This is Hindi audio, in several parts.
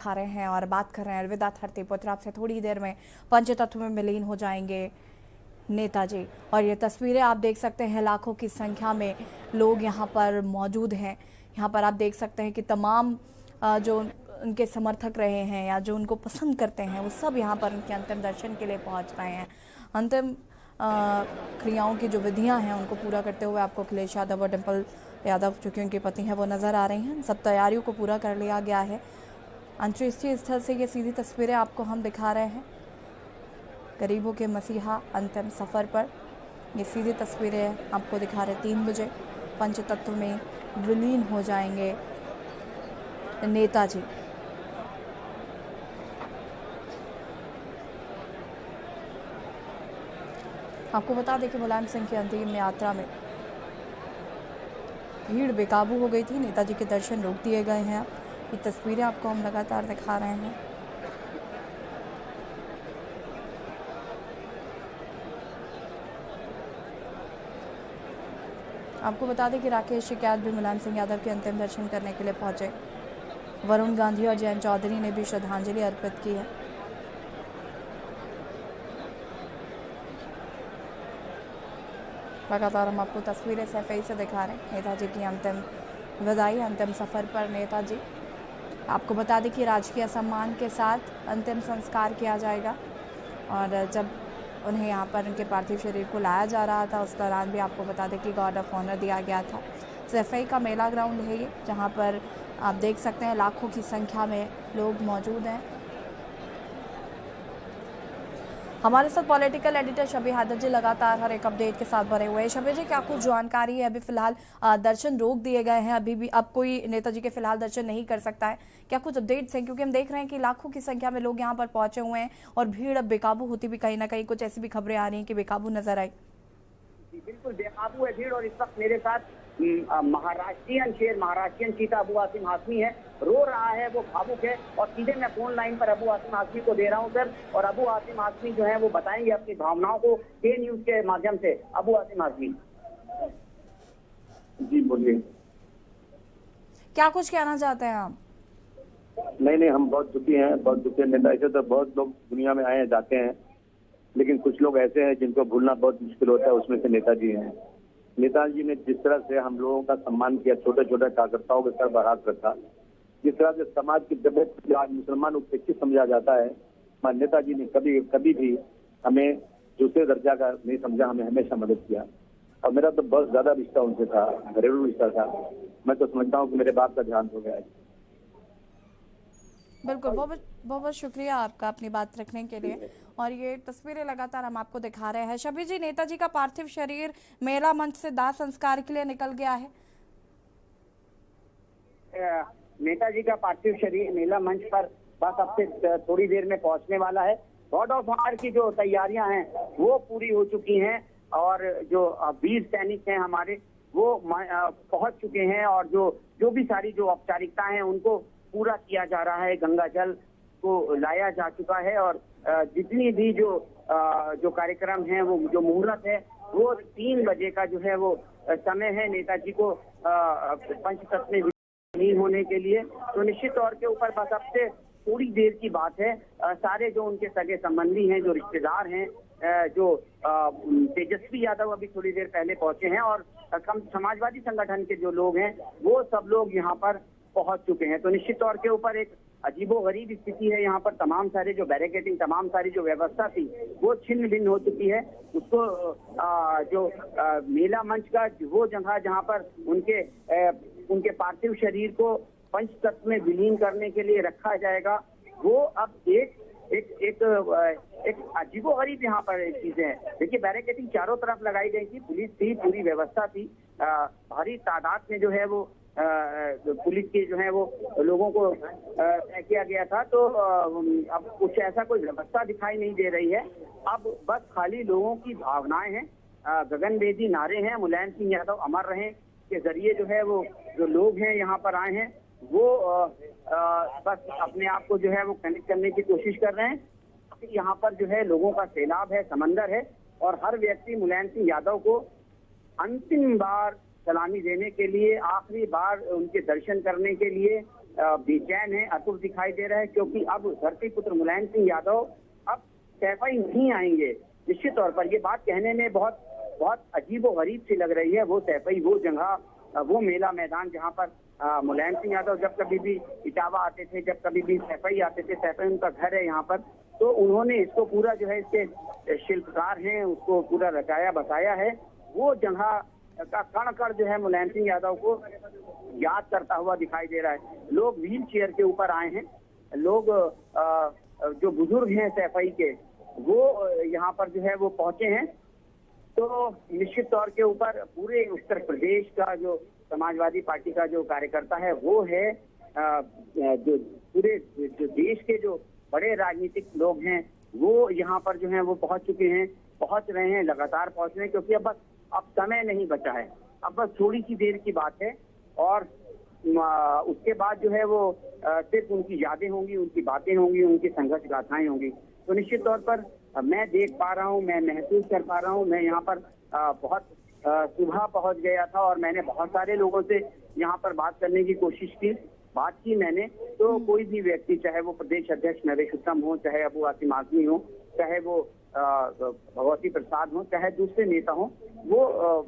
खा रहे हैं और बात कर रहे हैं अलविदा धरती पुत्र। आपसे थोड़ी देर में पंचतत्व में विलीन हो जाएंगे नेताजी। और ये तस्वीरें आप देख सकते हैं, लाखों की संख्या में लोग यहाँ पर मौजूद हैं। यहाँ पर आप देख सकते हैं कि तमाम जो उनके समर्थक रहे हैं या जो उनको पसंद करते हैं वो सब यहाँ पर उनके अंतिम दर्शन के लिए पहुँच रहे हैं। अंतिम क्रियाओं की जो विधियाँ हैं उनको पूरा करते हुए आपको अखिलेश यादव और डिम्पल यादव, जो कि उनकी पत्नी है, वो नज़र आ रही हैं। सब तैयारियों को पूरा कर लिया गया है। अंत्येष्टि स्थल से ये सीधी तस्वीरें आपको हम दिखा रहे हैं। गरीबों के मसीहा अंतिम सफ़र पर ये सीधी तस्वीरें आपको दिखा रहे। 3 बजे पंचतत्व में विलीन हो जाएंगे नेताजी। आपको बता दें कि मुलायम सिंह की अंतिम यात्रा में भीड़ बेकाबू हो गई थी। नेताजी के दर्शन रोक दिए गए हैं। ये तस्वीरें आपको हम लगातार दिखा रहे हैं। आपको बता दें कि राकेश टिकैत भी मुलायम सिंह यादव के अंतिम दर्शन करने के लिए पहुंचे। वरुण गांधी और जयंत चौधरी ने भी श्रद्धांजलि अर्पित की है। लगातार हम आपको तस्वीरें सफाई से दिखा रहे हैं। नेताजी की अंतिम विदाई, अंतिम सफर पर नेताजी। आपको बता दें कि राजकीय सम्मान के साथ अंतिम संस्कार किया जाएगा। और जब उन्हें यहाँ पर उनके पार्थिव शरीर को लाया जा रहा था उस दौरान भी आपको बता दें कि गार्ड ऑफ ऑनर दिया गया था। सफाई का मेला ग्राउंड है ये, जहाँ पर आप देख सकते हैं लाखों की संख्या में लोग मौजूद हैं। हमारे साथ पॉलिटिकल एडिटर शबी हादर जी लगातार हर एक अपडेट के साथ बने हुए हैं। शबी जी, क्या कुछ जानकारी है? अभी फिलहाल दर्शन रोक दिए गए हैं, अभी भी अब कोई नेताजी के फिलहाल दर्शन नहीं कर सकता है। क्या कुछ अपडेट्स हैं? क्योंकि हम देख रहे हैं कि लाखों की संख्या में लोग यहाँ पर पहुंचे हुए हैं और भीड़ अब बेकाबू होती भी कहीं ना कहीं कुछ ऐसी भी खबरें आ रही हैं कि बेकाबू नजर आई। बिल्कुल बेकाबू है भीड़। और इस वक्त मेरे साथ महाराष्ट्रियन चीता अबू आसिम हाशमी है। रो रहा है, वो भावुक है। और सीधे मैं फोन लाइन पर अबू आसिम हाशमी को दे रहा हूं सर। और अबू आसिम हाशमी जो है वो बताएंगे अपनी भावनाओं को के न्यूज के माध्यम से। अबू आसिम हाशमी जी बोलिए। क्या कुछ कहना चाहते हैं आप? नहीं, हम बहुत दुखी हैं, बहुत दुखी हैं। नेता ऐसे तो बहुत लोग दुनिया में आए हैं जाते हैं, लेकिन कुछ लोग ऐसे हैं जिनको भूलना बहुत मुश्किल होता है। उसमें से नेताजी हैं। नेताजी ने जिस तरह से हम लोगों का सम्मान किया, छोटे छोटे कार्यकर्ताओं के सर पर हाथ रखा, जिस तरह से समाज की जरूरत आज मुसलमान उपेक्षित समझा जाता है, नेताजी ने कभी भी हमें दूसरे दर्जा का नहीं समझा, हमें हमेशा मदद किया। और मेरा तो बहुत ज्यादा रिश्ता उनसे था, घरेलू रिश्ता था। मैं तो समझता हूँ कि मेरे बाप का ध्यान हो गया है। बिल्कुल, बहुत बहुत शुक्रिया आपका अपनी बात रखने के लिए। और ये तस्वीरें लगातार हम आपको दिखा रहे हैं। शबी जी, नेताजी का पार्थिव शरीर मेला मंच से दाह संस्कार के लिए निकल गया है। नेताजी का पार्थिव शरीर मेला मंच पर बस अब से थोड़ी देर में पहुंचने वाला है। गार्ड ऑफ ऑनर की जो तैयारियां हैं वो पूरी हो चुकी हैं। और जो वीर सैनिक हैं हमारे वो पहुंच चुके हैं। और जो भी सारी जो औपचारिकताएं हैं उनको पूरा किया जा रहा है। गंगा जल को लाया जा चुका है। और जितनी भी जो कार्यक्रम है, वो जो मुहूर्त है, वो 3 बजे का जो है वो समय है नेताजी को पंचतत्व में विलीन होने के लिए। तो निश्चित तौर के ऊपर बस अब से थोड़ी देर की बात है। सारे जो उनके सगे संबंधी हैं, जो रिश्तेदार हैं, जो तेजस्वी यादव अभी थोड़ी देर पहले पहुंचे हैं, और समाजवादी संगठन के जो लोग हैं वो सब लोग यहाँ पर पहुंच चुके हैं। तो निश्चित तौर के ऊपर एक अजीबोगरीब स्थिति है यहाँ पर। तमाम सारे जो बैरिकेडिंग, तमाम सारी जो व्यवस्था थी वो छिन्न भिन्न हो चुकी है। उसको मेला मंच का वो जगह जहाँ पर उनके पार्थिव शरीर को पंचतत्व में विलीन करने के लिए रखा जाएगा, वो अब एक अजीबोगरीब यहाँ पर चीजें हैं। देखिए, बैरिकेडिंग चारों तरफ लगाई गई थी, पुलिस थी, पूरी व्यवस्था थी। भारी तादाद में जो है वो पुलिस के जो है वो लोगों को तय किया गया था। तो अब कुछ ऐसा कोई व्यवस्था दिखाई नहीं दे रही है। अब बस खाली लोगों की भावनाएं हैं, गगनभेदी नारे हैं, मुलायम सिंह यादव अमर रहे के जरिए जो है वो जो लोग हैं यहाँ पर आए हैं वो बस अपने आप को जो है वो कनेक्ट करने की कोशिश कर रहे हैं। यहाँ पर जो है लोगों का सैलाब है, समंदर है। और हर व्यक्ति मुलायम सिंह यादव को अंतिम बार सलामी देने के लिए, आखिरी बार उनके दर्शन करने के लिए बेचैन है, अतुर दिखाई दे रहा है, क्योंकि अब धरतीपुत्र मुलायम सिंह यादव अब सैफई नहीं आएंगे। निश्चित तौर पर ये बात कहने में बहुत बहुत अजीबोगरीब सी लग रही है। वो सैफई, वो जगह, वो मेला मैदान जहाँ पर मुलायम सिंह यादव जब कभी भी इटावा आते थे, जब कभी भी सैफई आते थे, सैफई उनका घर है यहाँ पर, तो उन्होंने इसको पूरा जो है, इसके शिल्पकार हैं, उसको पूरा रचाया बसाया है। वो जगह का कण कण जो है मुलायम सिंह यादव को याद करता हुआ दिखाई दे रहा है। लोग व्हील चेयर के ऊपर आए हैं, लोग जो बुजुर्ग हैं सैफई के, वो यहाँ पर जो है वो पहुंचे हैं। तो निश्चित तौर के ऊपर पूरे उत्तर प्रदेश का जो समाजवादी पार्टी का जो कार्यकर्ता है वो है, जो पूरे जो देश के जो बड़े राजनीतिक लोग हैं वो यहाँ पर जो है वो पहुंच चुके हैं, पहुंच रहे हैं, लगातार पहुंच रहे हैं, क्योंकि अब समय नहीं बचा है। अब बस थोड़ी सी देर की बात है और उसके बाद जो है वो सिर्फ उनकी यादें होंगी, उनकी बातें होंगी, उनकी संघर्ष गाथाएं होंगी। तो निश्चित तौर पर मैं देख पा रहा हूँ, मैं महसूस कर पा रहा हूँ। मैं यहाँ पर बहुत सुबह पहुंच गया था और मैंने बहुत सारे लोगों से यहाँ पर बात करने की कोशिश की, बात की मैंने। तो कोई भी व्यक्ति, चाहे वो प्रदेश अध्यक्ष नरेश उत्तम हो, चाहे अबू आसिम आजमी हो, चाहे वो भगवती प्रसाद हो, चाहे दूसरे नेता हो, वो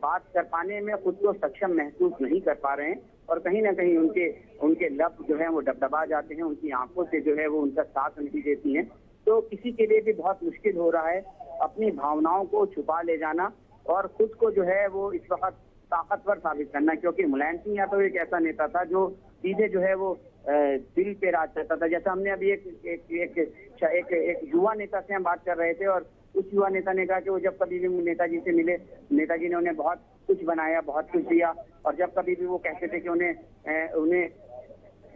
बात कर पाने में खुद को सक्षम महसूस नहीं कर पा रहे हैं और कहीं ना कहीं उनके लब जो है वो डबडबा जाते हैं, उनकी आंखों से जो है वो उनका साथ नहीं देती हैं। तो किसी के लिए भी बहुत मुश्किल हो रहा है अपनी भावनाओं को छुपा ले जाना और खुद को जो है वो इस वक्त ताकतवर साबित करना, क्योंकि मुलायम सिंह यादव एक ऐसा नेता था जो सीधे जो है वो दिल पे राज करता था। जैसा हमने अभी एक युवा नेता से हम बात कर रहे थे और उस युवा नेता ने कहा कि वो जब कभी भी नेताजी से मिले, नेताजी ने उन्हें बहुत कुछ बनाया, बहुत कुछ दिया, और जब कभी भी वो कहते थे कि उन्हें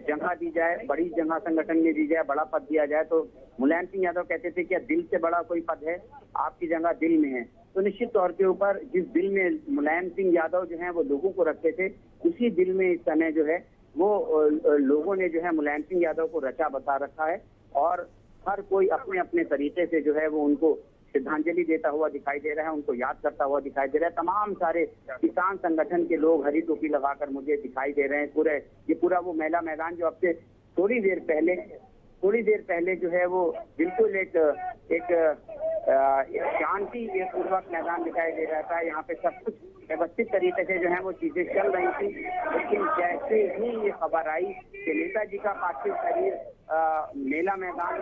जगह दी जाए, बड़ी जगह संगठन में दी जाए, बड़ा पद दिया जाए, तो मुलायम सिंह यादव कहते थे कि दिल से बड़ा कोई पद है, आपकी जगह दिल में है। तो निश्चित तौर के ऊपर जिस दिल में मुलायम सिंह यादव जो है वो लोगों को रखते थे, उसी दिल में इस समय जो है वो लोगों ने जो है मुलायम सिंह यादव को रचा बसा रखा है और हर कोई अपने अपने तरीके से जो है वो उनको श्रद्धांजलि देता हुआ दिखाई दे रहा है, उनको याद करता हुआ दिखाई दे रहा है। तमाम सारे किसान संगठन के लोग हरी टोपी लगाकर मुझे दिखाई दे रहे हैं। ये पूरा वो मेला मैदान जो अब से थोड़ी देर पहले जो है वो बिल्कुल एक शांति पूर्वक मैदान दिखाई दे रहा था। यहाँ पे सब कुछ व्यवस्थित तरीके से जो है वो चीजें चल रही थी, लेकिन जैसे ही ये खबर आई कि नेताजी का पार्थिव शरीर मेला मैदान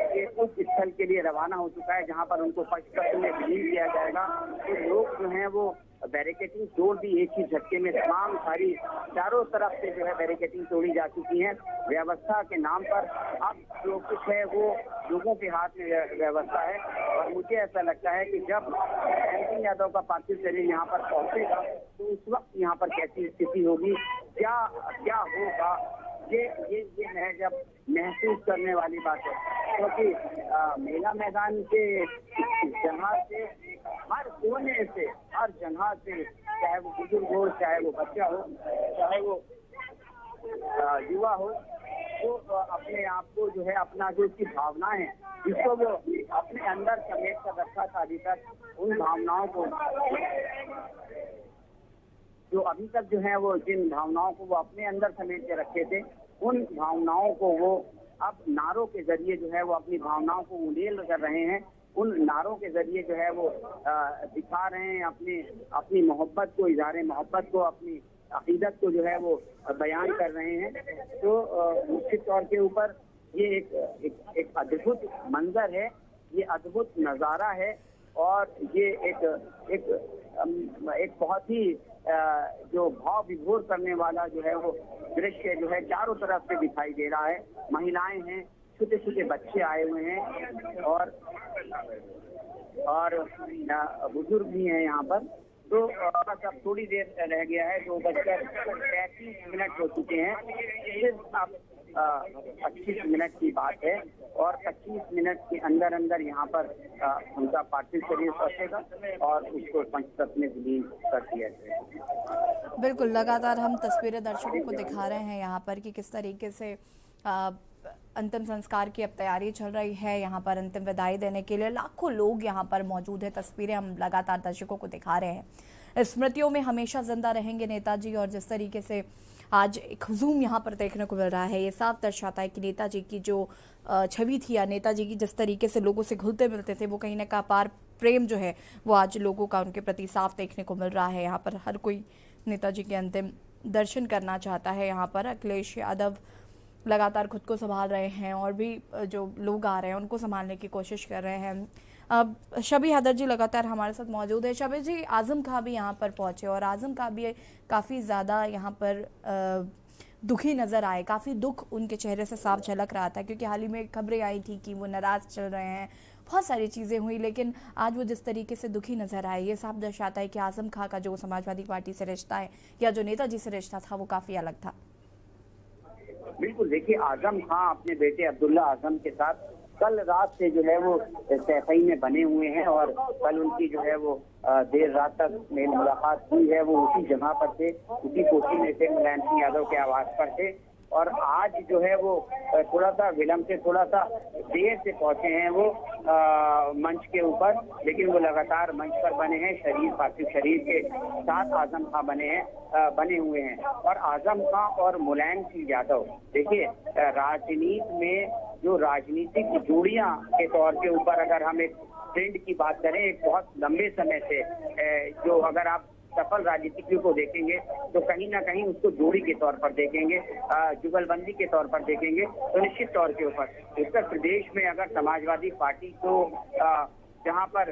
के उस स्थल के लिए रवाना हो चुका है जहां पर उनको पशुपति में विलीन किया जाएगा, तो लोग जो हैं वो बैरिकेटिंग तोड़ दी एक ही झटके में। तमाम सारी चारों तरफ से जो है बैरिकेटिंग तोड़ी जा चुकी है व्यवस्था के नाम पर। अब जो कुछ है वो लोगों के हाथ में व्यवस्था है और मुझे ऐसा लगता है कि जब मुलायम सिंह यादव का पार्थिव शरीर यहाँ पर पहुंचेगा तो उस वक्त यहाँ पर कैसी स्थिति होगी, क्या होगा, ये जब महसूस करने वाली बात है, क्योंकि मेला मैदान के जगह से हर कोने से, हर जगह से, चाहे वो बुजुर्ग हो, चाहे वो बच्चा हो, चाहे वो युवा हो, तो अपने आप को जो है अपना जो उसकी भावना है जिसको वो अपने अंदर समेट कर रखा था अभी तक, उन भावनाओं को जो अभी तक जो है वो जिन भावनाओं को वो अपने अंदर समेट के रखे थे, उन भावनाओं को वो अब नारों के जरिए जो है वो अपनी भावनाओं को उड़ेल कर रहे हैं। उन नारों के जरिए जो है वो दिखा रहे हैं अपनी मोहब्बत को, इज़हार मोहब्बत को, अपनी अकीदत को जो है वो बयान कर रहे हैं। तो निश्चित तौर के ऊपर ये एक अद्भुत मंजर है, ये अद्भुत नज़ारा है और ये एक बहुत ही जो भाव विभोर करने वाला जो है वो दृश्य जो है चारों तरफ से दिखाई दे रहा है। महिलाएं हैं, छोटे छोटे बच्चे आए हुए हैं और बुजुर्ग भी हैं यहाँ पर। तो बस अब थोड़ी देर रह गया है, 2:35 हो चुके हैं। सिर्फ अब 25 मिनट की बात है और 25 मिनट के अंदर यहाँ पर उनका पार्थिव शरीर पहुंचेगा और उसको पंचतत्व में विलीन कर दिया जाएगा। बिल्कुल, लगातार हम तस्वीरें दर्शकों को दिखा रहे हैं यहाँ पर कि किस तरीके से अंतिम संस्कार की अब तैयारी चल रही है। यहाँ पर अंतिम विदाई देने के लिए लाखों लोग यहाँ पर मौजूद हैं। तस्वीरें हम लगातार दर्शकों को दिखा रहे हैं। स्मृतियों में हमेशा जिंदा रहेंगे नेताजी और जिस तरीके से आज एक हुजूम यहाँ पर देखने को मिल रहा है। ये साफ दर्शाता है कि नेताजी की जो छवि थी या नेताजी की जिस तरीके से लोगों से घुलते मिलते थे, वो कहीं ना कहीं अपार प्रेम जो है वो आज लोगों का उनके प्रति साफ देखने को मिल रहा है। यहाँ पर हर कोई नेताजी के अंतिम दर्शन करना चाहता है। यहाँ पर अखिलेश यादव लगातार खुद को संभाल रहे हैं और भी जो लोग आ रहे हैं उनको संभालने की कोशिश कर रहे हैं। अब शबी हैदर जी लगातार हमारे साथ मौजूद है। शबी जी, आजम खां भी यहाँ पर पहुंचे और आजम खां भी काफ़ी ज़्यादा यहाँ पर दुखी नज़र आए। काफ़ी दुख उनके चेहरे से साफ झलक रहा था, क्योंकि हाल ही में खबरें आई थी कि वो नाराज़ चल रहे हैं, बहुत सारी चीज़ें हुई, लेकिन आज वो जिस तरीके से दुखी नज़र आए, ये साफ दर्शाता है कि आजम खां का जो समाजवादी पार्टी से रिश्ता है या जो नेताजी से रिश्ता था वो काफ़ी अलग था। बिल्कुल, देखिए आजम खां अपने बेटे अब्दुल्ला आजम के साथ कल रात से जो है वो सैफई में बने हुए हैं और कल उनकी जो है वो देर रात तक मेल मुलाकात हुई है। वो उसी जगह पर थे, उसी कोठी में थे, मुलायम सिंह यादव के आवास पर थे। और आज जो है वो थोड़ा सा विलंब से, थोड़ा सा देर से पहुंचे हैं वो मंच के ऊपर, लेकिन वो लगातार मंच पर बने हैं। पार्थिव शरीर के साथ आजम खां बने हुए हैं। और आजम खां और मुलायम सिंह यादव, देखिए राजनीति में जो राजनीतिक जोड़ियां के तौर के ऊपर अगर हम एक ट्रेंड की बात करें, एक बहुत लंबे समय से जो अगर आप सफल राजनीतिज्ञों को देखेंगे तो कहीं ना कहीं उसको जोड़ी के तौर पर देखेंगे, जुगलबंदी के तौर पर देखेंगे, तो निश्चित तौर के ऊपर उत्तर प्रदेश में अगर समाजवादी पार्टी को जहां पर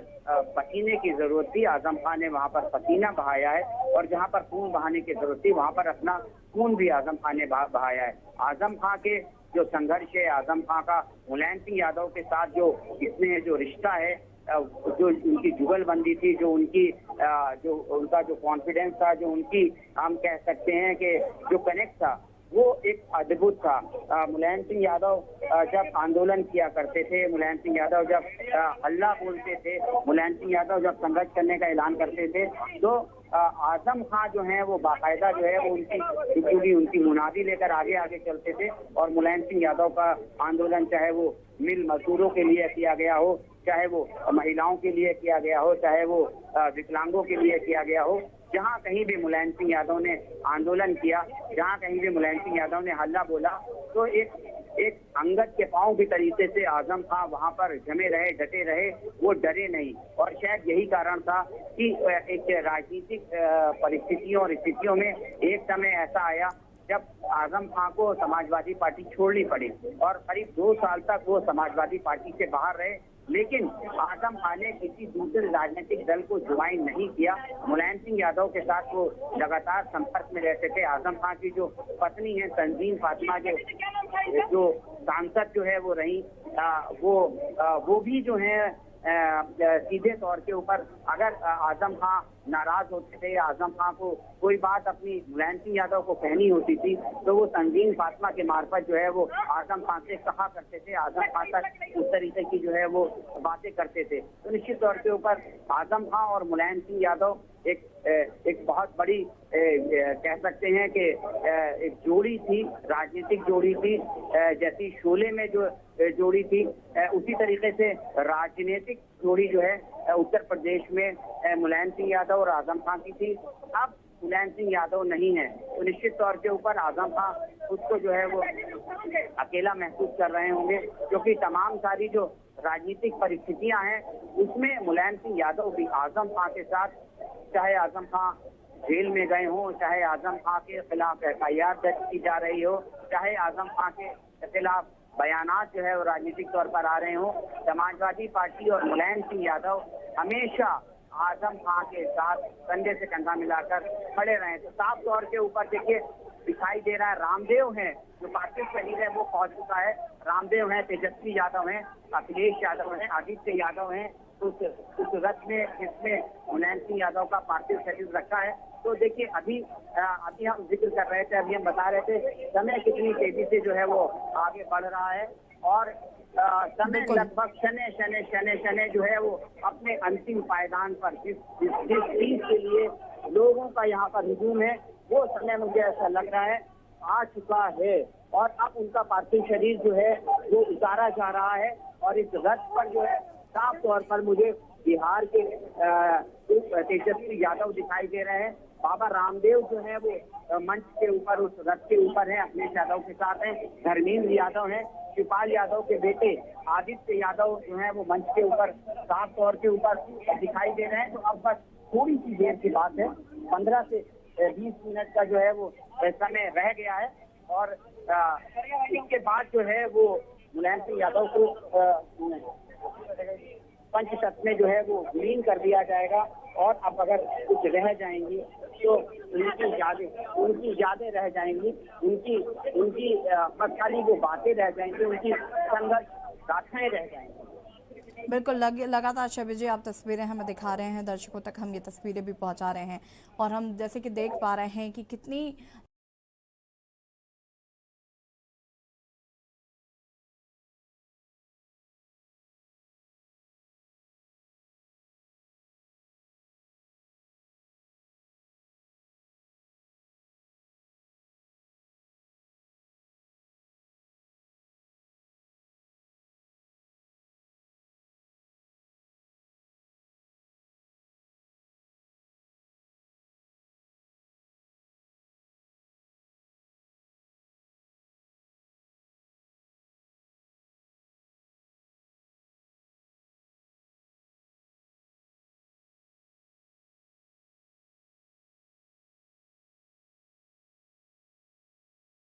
पसीने की जरूरत थी, आजम खां ने वहां पर पसीना बहाया है, और जहां पर खून बहाने की जरूरत थी वहां पर अपना खून भी आजम खां ने बहाया है। आजम खां के जो संघर्ष है, आजम खां का मुलायम सिंह यादव के साथ जो इसमें जो रिश्ता है, जो उनकी जुगलबंदी थी, जो उनका जो कॉन्फिडेंस था, जो उनकी हम कह सकते हैं कि जो कनेक्ट था, वो एक अद्भुत था। मुलायम सिंह यादव जब आंदोलन किया करते थे, मुलायम सिंह यादव जब हल्ला बोलते थे, मुलायम सिंह यादव जब संघर्ष करने का ऐलान करते थे, तो आजम खां जो है वो बाकायदा जो है वो उनकी मुनादी लेकर आगे आगे चलते थे। और मुलायम सिंह यादव का आंदोलन चाहे वो मिल मजदूरों के लिए किया गया हो, चाहे वो महिलाओं के लिए किया गया हो, चाहे वो विकलांगों के लिए किया गया हो, जहां कहीं भी मुलायम सिंह यादव ने आंदोलन किया, जहां कहीं भी मुलायम सिंह यादव ने हल्ला बोला, तो एक अंगद के पांव की तरीके से आजम खां वहां पर जमे रहे, डटे रहे, वो डरे नहीं। और शायद यही कारण था कि एक राजनीतिक परिस्थितियों और स्थितियों में एक समय ऐसा आया जब आजम खां को समाजवादी पार्टी छोड़नी पड़ी और करीब 2 साल तक वो समाजवादी पार्टी से बाहर रहे। लेकिन आजम खां ने किसी दूसरे राजनीतिक दल को ज्वाइन नहीं किया। मुलायम सिंह यादव के साथ वो लगातार संपर्क में रहते थे। आजम खां की जो पत्नी है तंजीम फातिमा, जो सांसद जो है वो रही, वो भी जो है सीधे तौर के ऊपर अगर आजम खां नाराज होते थे, आजम खां को कोई बात अपनी मुलायम सिंह यादव को कहनी होती थी, तो वो तंजीम फातिमा के मार्फत जो है वो आजम खां से कहा करते थे, आजम खां तक उस तरीके की जो है वो बातें करते थे। तो निश्चित तौर के ऊपर आजम खां और मुलायम सिंह यादव एक बहुत बड़ी कह सकते हैं कि एक जोड़ी थी, राजनीतिक जोड़ी थी। जैसी शोले में जो जोड़ी थी, उसी तरीके से राजनीतिक जोड़ी जो है उत्तर प्रदेश में मुलायम सिंह यादव और आजम खां की थी। अब मुलायम सिंह यादव नहीं है, तो निश्चित तौर के ऊपर आजम खां उसको जो है वो अकेला महसूस कर रहे होंगे, क्योंकि तमाम सारी जो राजनीतिक परिस्थितियां हैं उसमें मुलायम सिंह यादव भी आजम खां के साथ, चाहे आजम खां जेल में गए हों, चाहे आजम खां के खिलाफ FIR दर्ज की जा रही हो, चाहे आजम खां के खिलाफ बयानात जो है वो राजनीतिक तौर पर आ रहे हों, समाजवादी पार्टी और मुलायम सिंह यादव हमेशा आजम खां के साथ कंधे से कंधा मिलाकर खड़े रहे। तो साफ तौर के ऊपर देखिए दिखाई दे रहा है, रामदेव है जो पार्थिव शरीर है वो पहुंच चुका है। रामदेव है, तेजस्वी यादव है, अखिलेश यादव है, आदित्य यादव है उस रथ में जिसमें मुलायम सिंह यादव का पार्थिव शरीर रखा है। तो देखिए अभी हम जिक्र कर रहे थे, अभी हम बता रहे थे समय कितनी तेजी से जो है वो आगे बढ़ रहा है और समय लगभग शने जो है वो अपने अंतिम पायदान पर जिस चीज के लिए लोगों का यहाँ पर हुजूम है वो समय मुझे ऐसा लग रहा है आ चुका है। और अब उनका पार्थिव शरीर जो है वो उतारा जा रहा है और इस रथ पर जो है साफ तौर पर मुझे बिहार के तेजस्वी यादव दिखाई दे रहे हैं बाबा रामदेव जो है वो मंच के ऊपर, उस रथ के ऊपर है, अखिलेश यादव के साथ हैं, धर्मेंद्र यादव हैं, शिवपाल यादव के बेटे आदित्य यादव जो है वो मंच के ऊपर साफ तौर के ऊपर दिखाई दे रहे हैं। तो अब बस थोड़ी सी देर की बात है, 15 से 20 मिनट का जो है वो समय रह गया है और इसके बाद जो है वो मुलायम सिंह यादव को पंचतत्व में जो है वो विलीन कर दिया जाएगा। और अब अगर कुछ रह जाएंगी तो उनकी यादें रह जाएंगी, उनकी बस खाली वो बातें रह जाएंगी, उनकी संघर्ष गाथाएं रह जाएंगी। बिल्कुल लगातार शबी जी आप तस्वीरें हमें दिखा रहे हैं, दर्शकों तक हम ये तस्वीरें भी पहुंचा रहे हैं और हम जैसे कि देख पा रहे हैं कि कितनी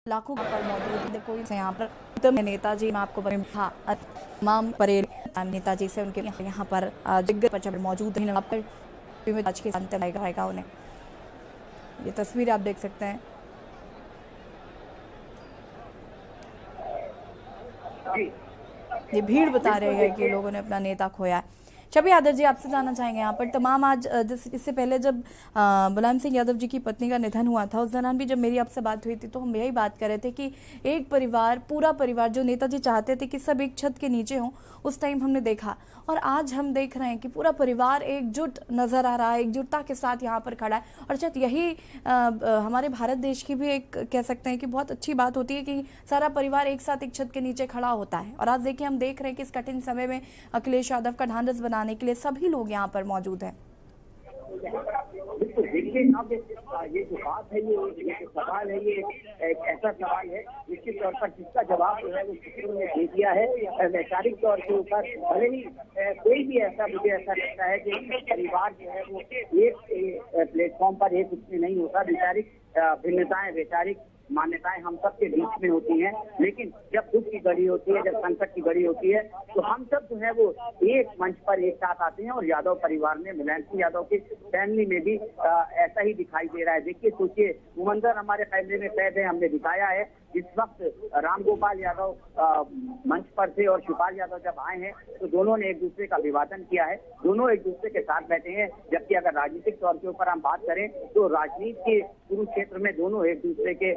लाखों पर मौजूद है। कोई से यहाँ पर नेताजी मैं आपको तमाम परेड नेताजी से उनके यहाँ पर दिग्गज मौजूद हैं। आज के अंत आएगा उन्हें, ये तस्वीर आप देख सकते हैं। ये भीड़ बता रही है कि लोगों ने अपना नेता खोया है। छवि यादव जी आपसे जानना चाहेंगे यहाँ पर तमाम आज इससे पहले जब मुलायम सिंह यादव जी की पत्नी का निधन हुआ था, उस दौरान भी जब मेरी आपसे बात हुई थी तो हम यही बात कर रहे थे कि एक परिवार, पूरा परिवार जो नेताजी चाहते थे कि सब एक छत के नीचे हों, उस टाइम हमने देखा। और आज हम देख रहे हैं कि पूरा परिवार एकजुट नजर आ रहा है, एकजुटता के साथ यहाँ पर खड़ा है। और शायद यही हमारे भारत देश की भी एक कह सकते हैं कि बहुत अच्छी बात होती है कि सारा परिवार एक साथ एक छत के नीचे खड़ा होता है। और आज देखिए हम देख रहे हैं कि इस कठिन समय में अखिलेश यादव का ढांढस बनाने के लिए सभी लोग यहाँ पर मौजूद हैं। बिल्कुल, देखिए अब ये जो बात है, ये जो सवाल है, ये एक ऐसा सवाल है निश्चित तौर पर जिसका जवाब जो है वो किसी ने दे दिया है वैचारिक तौर के ऊपर। भले ही कोई भी ऐसा, मुझे ऐसा लगता है कि परिवार जो है वो एक प्लेटफॉर्म पर एक उसमें नहीं होता। वैचारिक भिन्नताएं, वैचारिक मान्यताएं हम सब के बीच में होती हैं, लेकिन जब दुख की घड़ी होती है, जब संकट की घड़ी होती है, तो हम सब जो है वो एक मंच पर एक साथ आते हैं। और यादव परिवार में, मुलायम सिंह यादव की फैमिली में भी ऐसा ही दिखाई दे रहा है। देखिए, सोचिए, वो मंजर हमारे कैमरे में कैद है, हमने दिखाया है। इस वक्त रामगोपाल यादव मंच पर थे और शिवपाल यादव जब आए हैं तो दोनों ने एक दूसरे का अभिवादन किया है, दोनों एक दूसरे के साथ बैठे हैं। जबकि अगर राजनीतिक तौर के ऊपर हम बात करें तो राजनीति के कुरुक्षेत्र में दोनों एक दूसरे के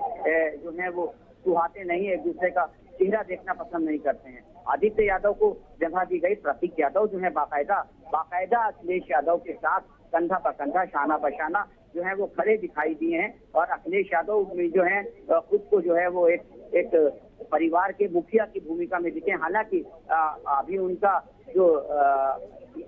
जो है वो सुहाते नहीं, एक दूसरे का चेहरा देखना पसंद नहीं करते हैं। आदित्य यादव को जगह दी गई, प्रतीक यादव जो है बाकायदा अखिलेश यादव के साथ कंधा पर कंधा, शाना बशाना जो है वो खड़े दिखाई दिए हैं। और अखिलेश यादव में जो है खुद को जो है वो एक परिवार के मुखिया की भूमिका में दिखे। हालांकि अभी उनका जो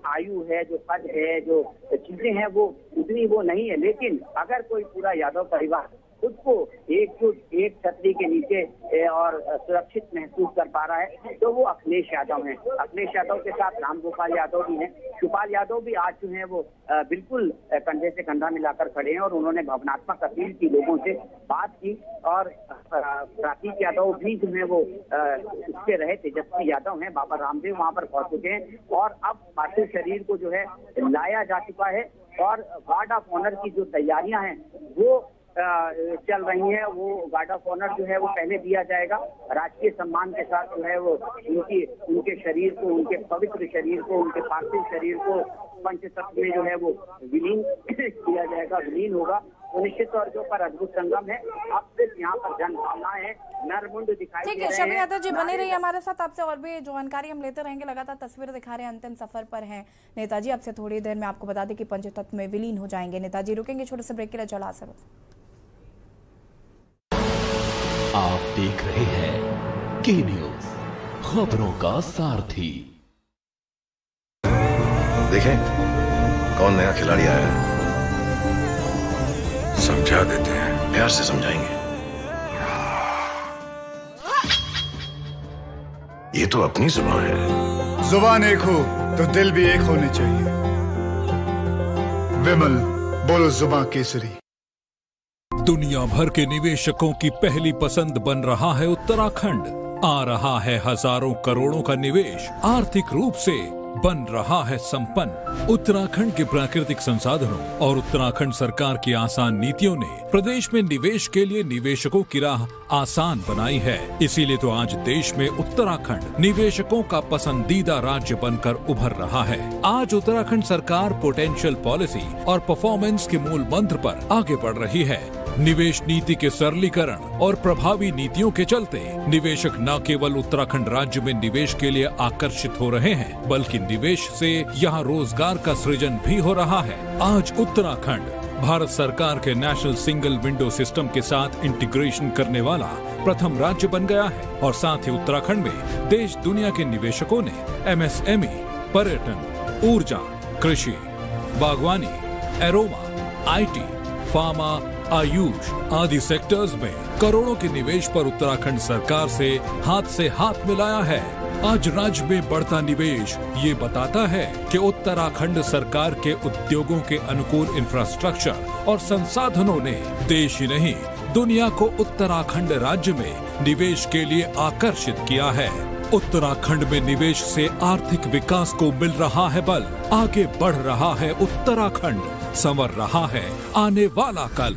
आयु है, जो पद है, जो चीजें हैं वो उतनी वो नहीं है, लेकिन अगर कोई पूरा यादव परिवार खुद को एकजुट एक छतरी के नीचे और सुरक्षित महसूस कर पा रहा है तो वो अखिलेश यादव हैं। अखिलेश यादव के साथ रामगोपाल यादव भी हैं, शिवपाल यादव भी आज जो है वो बिल्कुल कंधे से कंधा मिलाकर खड़े हैं और उन्होंने भावनात्मक अपील की, लोगों से बात की। और प्रतीक यादव भी जो है वो उसके रहे, तेजस्वी यादव हैं, बाबा रामदेव वहां पर पहुंच चुके हैं और अब पार्थिव शरीर को जो है लाया जा चुका है। और गार्ड ऑफ ऑनर की जो तैयारियां हैं वो चल रही है। वो गार्ड ऑफ ऑनर जो है वो पहले दिया जाएगा, राजकीय सम्मान के साथ जो है वो उनके शरीर को, उनके पवित्र शरीर को, उनके पार्थिव शरीर को पंचतत्व में जो है वो विलीन किया जाएगा, विलीन होगा। तो निश्चित तौर के ऊपर अद्भुत संगम है। अब सिर्फ यहाँ पर जनभावनाएं हैं, नरमुंड दिखाई दे रहे हैं। शबी यादव जी बने रहिए हमारे साथ, आपसे और भी जानकारी हम लेते रहेंगे। लगातार तस्वीरें दिखा रहे हैं, अंतिम सफर पर हैं नेताजी। आपसे थोड़ी देर में आपको बता दें कि पंचतत्व में विलीन हो जाएंगे नेताजी। रुकेंगे छोटे से ब्रेक के लिए, चला सर। आप देख रहे हैं के न्यूज, खबरों का सारथी। देखें कौन नया खिलाड़ी आया है। समझा देते हैं, प्यार से समझाएंगे। ये तो अपनी जुबान है। जुबान एक हो तो दिल भी एक होने चाहिए। विमल, बोलो जुबान केसरी। दुनिया भर के निवेशकों की पहली पसंद बन रहा है उत्तराखंड। आ रहा है हजारों करोड़ों का निवेश, आर्थिक रूप से बन रहा है संपन्न। उत्तराखंड के प्राकृतिक संसाधनों और उत्तराखंड सरकार की आसान नीतियों ने प्रदेश में निवेश के लिए निवेशकों की राह आसान बनाई है। इसीलिए तो आज देश में उत्तराखंड निवेशकों का पसंदीदा राज्य बनकर उभर रहा है। आज उत्तराखंड सरकार पोटेंशियल पॉलिसी और परफॉर्मेंस के मूल मंत्र पर आगे बढ़ रही है। निवेश नीति के सरलीकरण और प्रभावी नीतियों के चलते निवेशक न केवल उत्तराखंड राज्य में निवेश के लिए आकर्षित हो रहे हैं, बल्कि निवेश से यहाँ रोजगार का सृजन भी हो रहा है। आज उत्तराखंड भारत सरकार के नेशनल सिंगल विंडो सिस्टम के साथ इंटीग्रेशन करने वाला प्रथम राज्य बन गया है और साथ ही उत्तराखंड में देश दुनिया के निवेशकों ने MSME, पर्यटन, ऊर्जा, कृषि, बागवानी, एरोमा, IT, फार्मा, आयुष आदि सेक्टर्स में करोड़ों के निवेश पर उत्तराखंड सरकार से हाथ मिलाया है। आज राज्य में बढ़ता निवेश ये बताता है कि उत्तराखंड सरकार के उद्योगों के अनुकूल इंफ्रास्ट्रक्चर और संसाधनों ने देश ही नहीं दुनिया को उत्तराखंड राज्य में निवेश के लिए आकर्षित किया है। उत्तराखंड में निवेश से आर्थिक विकास को मिल रहा है बल, आगे बढ़ रहा है उत्तराखंड, संवर रहा है आने वाला कल।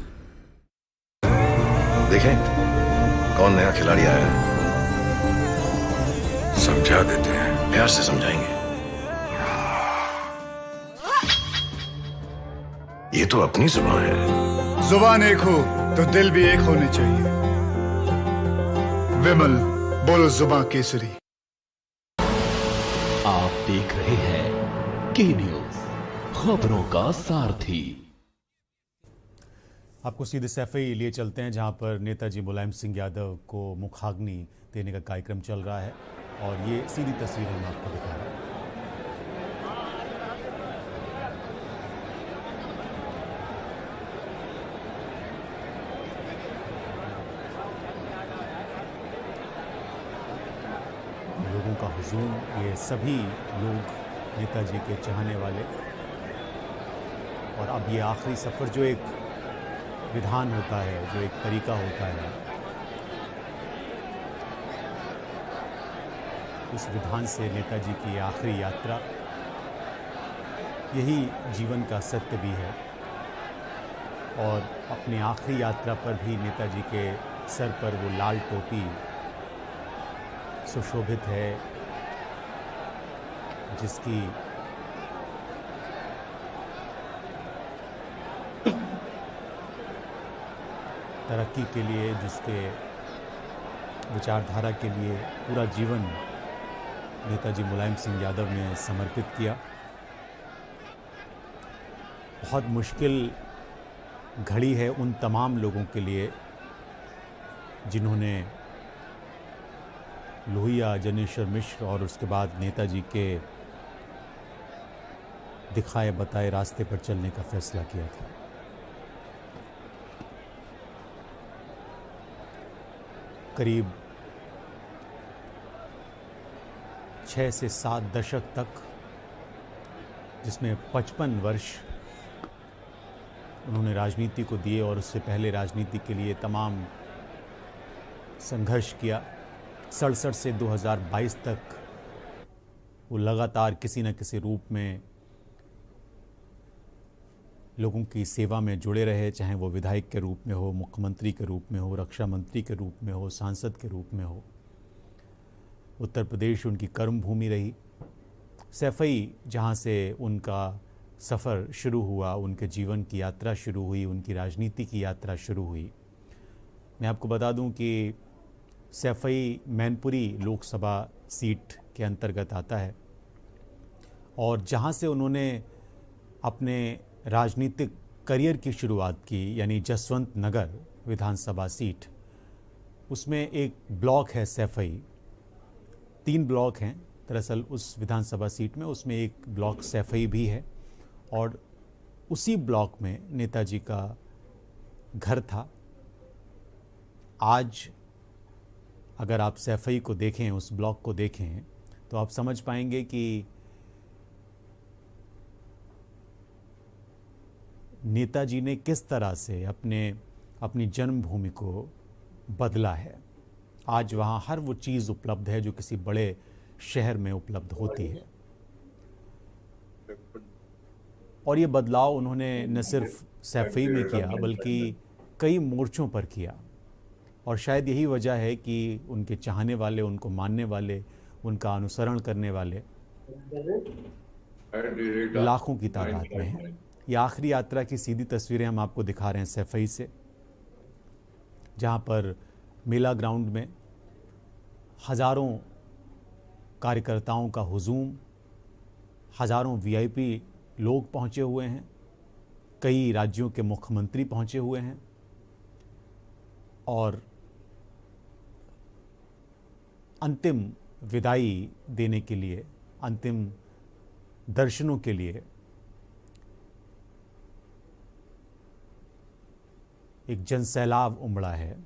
देखें कौन नया खिलाड़ी आया है। समझा देते हैं, प्यार से समझाएंगे। ये तो अपनी जुबान है। जुबान एक हो तो दिल भी एक होने चाहिए। विमल, बोलो जुबान केसरी। आप देख रहे हैं के न्यूज, खबरों का सारथी। आपको सीधे सैफई लिए चलते हैं जहां पर नेताजी मुलायम सिंह यादव को मुखाग्नि देने का कार्यक्रम चल रहा है और ये सीधी तस्वीर हम आपको दिखा रहे हैं। लोगों का हुजूम, ये सभी लोग नेताजी के चाहने वाले। और अब ये आखिरी सफ़र जो एक विधान होता है, जो एक तरीका होता है, उस विधान से नेताजी की आखिरी यात्रा, यही जीवन का सत्य भी है। और अपनी आखिरी यात्रा पर भी नेताजी के सर पर वो लाल टोपी सुशोभित है, जिसकी तरक्की के लिए, जिसके विचारधारा के लिए पूरा जीवन नेताजी मुलायम सिंह यादव ने समर्पित किया। बहुत मुश्किल घड़ी है उन तमाम लोगों के लिए जिन्होंने लोहिया, जनेश्वर मिश्र और उसके बाद नेताजी के दिखाए बताए रास्ते पर चलने का फैसला किया था। करीब 6 से 7 दशक तक, जिसमें 55 वर्ष उन्होंने राजनीति को दिए और उससे पहले राजनीति के लिए तमाम संघर्ष किया। 67 से 2022 तक वो लगातार किसी न किसी रूप में लोगों की सेवा में जुड़े रहे, चाहे वो विधायक के रूप में हो, मुख्यमंत्री के रूप में हो, रक्षा मंत्री के रूप में हो, सांसद के रूप में हो। उत्तर प्रदेश उनकी कर्म भूमि रही। सैफई जहाँ से उनका सफ़र शुरू हुआ, उनके जीवन की यात्रा शुरू हुई, उनकी राजनीति की यात्रा शुरू हुई। मैं आपको बता दूं कि सैफई मैनपुरी लोकसभा सीट के अंतर्गत आता है और जहाँ से उन्होंने अपने राजनीतिक करियर की शुरुआत की, यानी जसवंत नगर विधानसभा सीट, उसमें एक ब्लॉक है सैफई। 3 ब्लॉक हैं दरअसल उस विधानसभा सीट में, उसमें एक ब्लॉक सैफई भी है और उसी ब्लॉक में नेताजी का घर था। आज अगर आप सैफई को देखें, उस ब्लॉक को देखें, तो आप समझ पाएंगे कि नेताजी ने किस तरह से अपनी जन्मभूमि को बदला है। आज वहाँ हर वो चीज़ उपलब्ध है जो किसी बड़े शहर में उपलब्ध होती है। और ये बदलाव उन्होंने न सिर्फ सैफई में किया बल्कि कई मोर्चों पर किया। और शायद यही वजह है कि उनके चाहने वाले, उनको मानने वाले, उनका अनुसरण करने वाले लाखों की तादाद में हैं। ये आखिरी यात्रा की सीधी तस्वीरें हम आपको दिखा रहे हैं सैफई से, जहाँ पर मेला ग्राउंड में हज़ारों कार्यकर्ताओं का हुजूम, हज़ारों वीआईपी लोग पहुँचे हुए हैं, कई राज्यों के मुख्यमंत्री पहुँचे हुए हैं और अंतिम विदाई देने के लिए, अंतिम दर्शनों के लिए एक जनसैलाब उमड़ा है।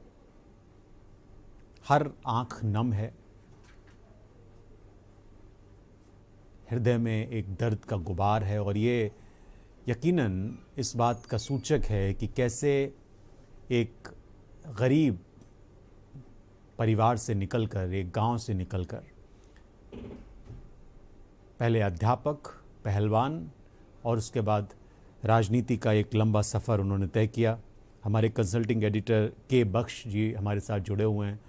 हर आंख नम है, हृदय में एक दर्द का गुबार है और ये यकीनन इस बात का सूचक है कि कैसे एक गरीब परिवार से निकलकर, एक गांव से निकलकर, पहले अध्यापक, पहलवान और उसके बाद राजनीति का एक लंबा सफ़र उन्होंने तय किया। हमारे कंसल्टिंग एडिटर के बख्श जी हमारे साथ जुड़े हुए हैं।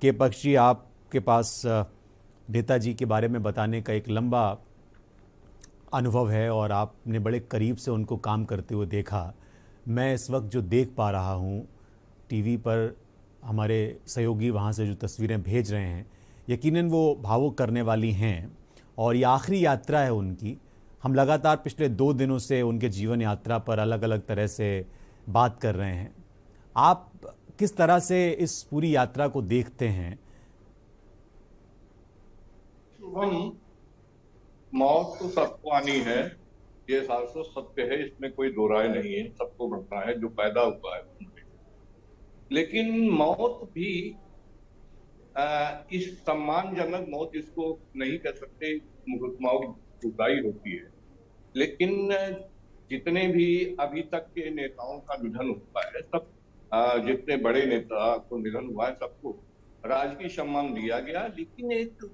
के बख्श जी, आपके पास नेताजी के बारे में बताने का एक लंबा अनुभव है और आपने बड़े करीब से उनको काम करते हुए देखा। मैं इस वक्त जो देख पा रहा हूँ टीवी पर, हमारे सहयोगी वहाँ से जो तस्वीरें भेज रहे हैं, यकीनन वो भावुक करने वाली हैं और ये आखिरी यात्रा है उनकी। हम लगातार पिछले 2 दिनों से उनके जीवन यात्रा पर अलग अलग तरह से बात कर रहे हैं। आप किस तरह से इस पूरी यात्रा को देखते हैं? मौत तो सबको आनी है, ये शाश्वत सत्य है, इसमें कोई दो राय नहीं है। सबको मरना है जो पैदा हुआ है। लेकिन मौत भी इस सम्मानजनक मौत इसको नहीं कह सकते, मुकदमाओं की जुदाई होती है। लेकिन जितने भी अभी तक के नेताओं का निधन हुआ है, सब जितने बड़े नेता को निधन हुआ है, सबको राजकीय सम्मान दिया गया। लेकिन एक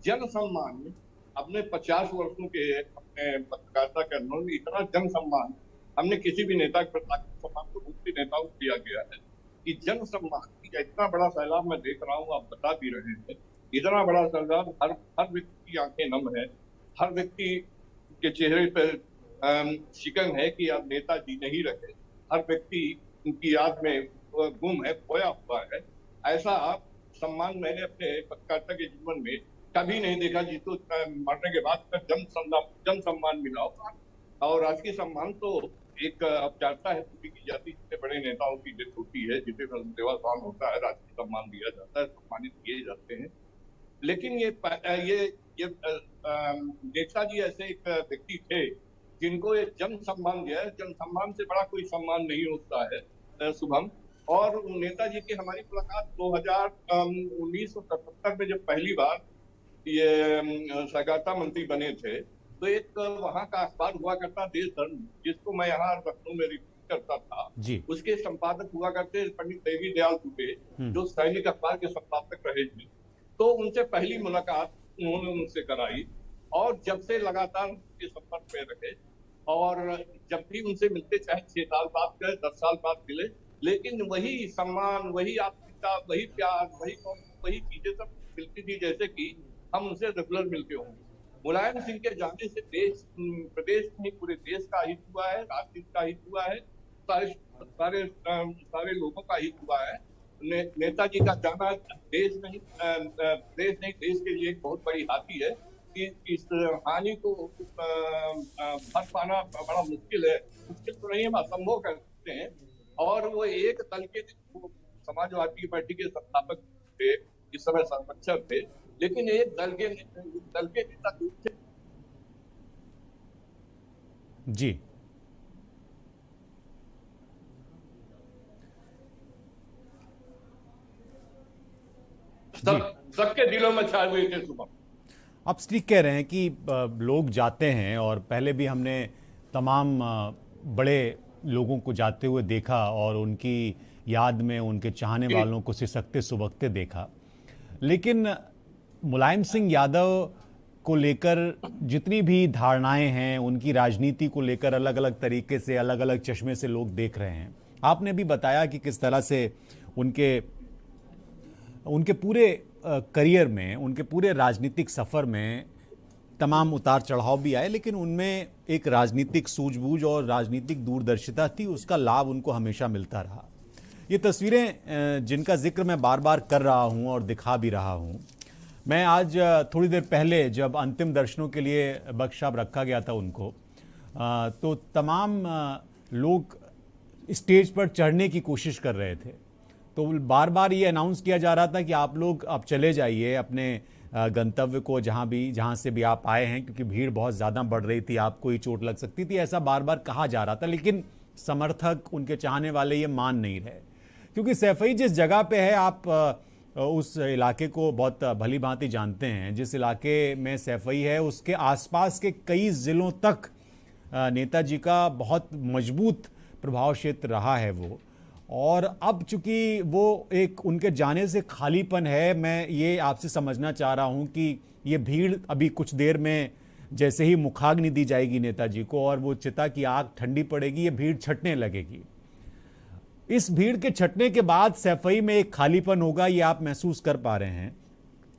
जन सम्मान, अपने 50 वर्षों के अपने पत्रकारिता के अनुभव में इतना जन सम्मान हमने किसी भी नेता के सम्मान को दूसरे नेताओं को दिया गया है कि जन सम्मान का इतना बड़ा सैलाब मैं देख रहा हूँ, आप बता भी रहे हैं। इतना बड़ा सैलाब, हर व्यक्ति की आंखें नम है, हर व्यक्ति के चेहरे पर शिकन है कि अब नेताजी नहीं रहे। हर व्यक्ति उनकी याद में गुम है, खोया हुआ है। ऐसा सम्मान मैंने अपने पत्रकारिता के जीवन में कभी नहीं देखा जिसको मरने के बाद जन सम्मान मिला होगा। और राजकीय सम्मान तो एक औपचारिकता है, पूरी की जाती है। जितने बड़े नेताओं की डेथ होती है, जितने देवासान होता है, राजकीय सम्मान दिया जाता है, सम्मानित किए जाते हैं। लेकिन ये नेताजी ऐसे एक व्यक्ति थे जिनको ये जन सम्मान दिया है। जन सम्मान से बड़ा कोई सम्मान नहीं होता है शुभम। और नेताजी की हमारी मुलाकात 1977 में जब पहली बार ये सहकारिता मंत्री बने थे, तो एक वहाँ का अखबार हुआ करता देश धर्म, जिसको मैं यहाँ लखनऊ में रिपोर्ट करता था जी। उसके संपादक हुआ करते पंडित देवी दयाल दुबे, जो सैनिक अखबार के संपादक रहे थे। तो उनसे पहली मुलाकात उन्होंने उनसे कराई और जब से लगातार उनके संपर्क में रहे। और जब भी उनसे मिलते, चाहे 6 साल बाद गए, 10 साल बाद मिले, लेकिन वही सम्मान, वही आत्मीयता, वही प्यार, वही चीजें सब मिलती थी जैसे कि हम उनसे रेगुलर मिलते होंगे। मुलायम सिंह के जाने से प्रदेश नहीं पूरे देश का हित हुआ है, राजनीति का हित हुआ है, सारे लोगों का हित हुआ है। नेताजी का जाना देश नहीं देश के लिए एक बहुत बड़ी हानि है कि इस हानि को भर पाना बड़ा मुश्किल है। मुश्किल तो नहीं, हम असंभव कर सकते हैं। और वो एक दल के समाजवादी पार्टी के संस्थापक थे, इस समय संरक्षक थे, लेकिन एक दल के नेता थे। जी सबके दिलों में छाए हुए थे। सुबह आप ठीक कह रहे हैं कि लोग जाते हैं, और पहले भी हमने तमाम बड़े लोगों को जाते हुए देखा और उनकी याद में उनके चाहने वालों को सिसकते सुबकते देखा। लेकिन मुलायम सिंह यादव को लेकर जितनी भी धारणाएं हैं, उनकी राजनीति को लेकर अलग अलग तरीके से, अलग अलग चश्मे से लोग देख रहे हैं। आपने भी बताया कि किस तरह से उनके पूरे करियर में, उनके पूरे राजनीतिक सफ़र में तमाम उतार चढ़ाव भी आए, लेकिन उनमें एक राजनीतिक सूझबूझ और राजनीतिक दूरदर्शिता थी, उसका लाभ उनको हमेशा मिलता रहा। ये तस्वीरें जिनका जिक्र मैं बार बार कर रहा हूं और दिखा भी रहा हूं, मैं आज थोड़ी देर पहले जब अंतिम दर्शनों के लिए बख्श साहब रखा गया था उनको, तो तमाम लोग स्टेज पर चढ़ने की कोशिश कर रहे थे। तो बार बार ये अनाउंस किया जा रहा था कि आप लोग अब चले जाइए अपने गंतव्य को, जहाँ से भी आप आए हैं, क्योंकि भीड़ बहुत ज़्यादा बढ़ रही थी, आपको ही चोट लग सकती थी, ऐसा बार बार कहा जा रहा था। लेकिन समर्थक, उनके चाहने वाले ये मान नहीं रहे, क्योंकि सैफई जिस जगह पे है, आप उस इलाके को बहुत भली भांति जानते हैं। जिस इलाके में सैफई है उसके आसपास के कई ज़िलों तक नेताजी का बहुत मजबूत प्रभाव क्षेत्र रहा है वो। और अब चूंकि वो एक उनके जाने से खालीपन है, मैं ये आपसे समझना चाह रहा हूँ कि ये भीड़ अभी कुछ देर में जैसे ही मुखाग्नि दी जाएगी नेताजी को और वो चिता की आग ठंडी पड़ेगी, ये भीड़ छटने लगेगी। इस भीड़ के छटने के बाद सैफई में एक खालीपन होगा, ये आप महसूस कर पा रहे हैं।